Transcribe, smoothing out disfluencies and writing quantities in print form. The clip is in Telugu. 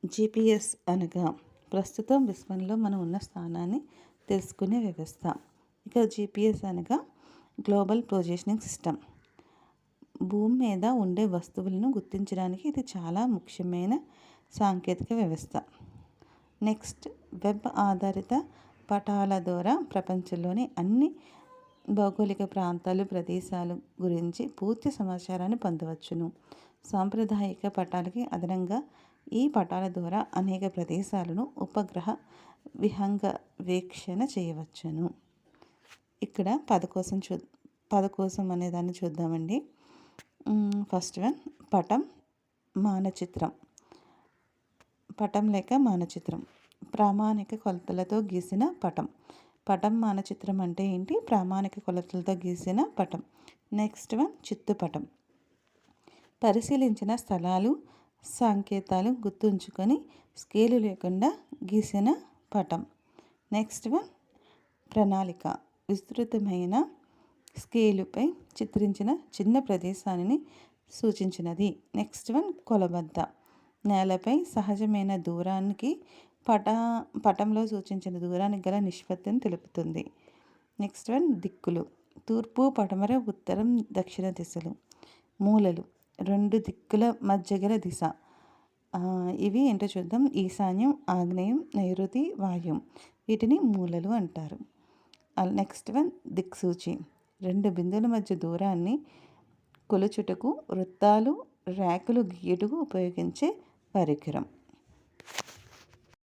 జీపీఎస్ అనగా ప్రస్తుతం విశ్వంలో మనం ఉన్న స్థానాన్ని తెలుసుకునే వ్యవస్థ. ఇక జీపీఎస్ అనగా గ్లోబల్ పొజిషనింగ్ సిస్టమ్. భూమి మీద ఉండే వస్తువులను గుర్తించడానికి ఇది చాలా ముఖ్యమైన సాంకేతిక వ్యవస్థ. నెక్స్ట్, వెబ్ ఆధారిత పటాల ద్వారా ప్రపంచంలోని అన్ని భౌగోళిక ప్రాంతాలు, ప్రదేశాలు గురించి పూర్తి సమాచారాన్ని పొందవచ్చును. సాంప్రదాయిక పటాలకి అదనంగా ఈ పటాల ద్వారా అనేక ప్రదేశాలను ఉపగ్రహ విహంగ వీక్షణ చేయవచ్చును. ఇక్కడ పద కోసం అనే దాన్ని చూద్దామండి. ఫస్ట్ వన్ పటం, మానచిత్రం. పటం లేక మానచిత్రం ప్రామాణిక కొలతలతో గీసిన పటం. పటం మానచిత్రం అంటే ఏంటి? ప్రామాణిక కొలతలతో గీసిన పటం. నెక్స్ట్ వన్ చిత్తుపటం. పరిశీలించిన స్థలాలు, సంకేతాలు గుర్తుంచుకొని స్కేలు లేకుండా గీసిన పటం. నెక్స్ట్ వన్ ప్రణాళిక. విస్తృతమైన స్కేలుపై చిత్రించిన చిన్న ప్రదేశాన్ని సూచించినది. Next one కొలబద్ద. నేలపై సహజమైన దూరానికి పటంలో సూచించిన దూరానికి గల నిష్పత్తిని తెలుపుతుంది. నెక్స్ట్ వన్ దిక్కులు. తూర్పు, పడమర, ఉత్తరం, దక్షిణ దిశలు. మూలలు. రెండు దిక్కుల మధ్య గల దిశ. ఇవి ఏంటో చూద్దాం. ఈశాన్యం, ఆగ్నేయం, నైరుతి, వాయుం. వీటిని మూలలు అంటారు. నెక్స్ట్ వన్ దిక్సూచి. రెండు బిందువుల మధ్య దూరాన్ని కొలుచుటకు వృత్తాలు, రేఖలు గీయుటకు ఉపయోగించే పరికరం.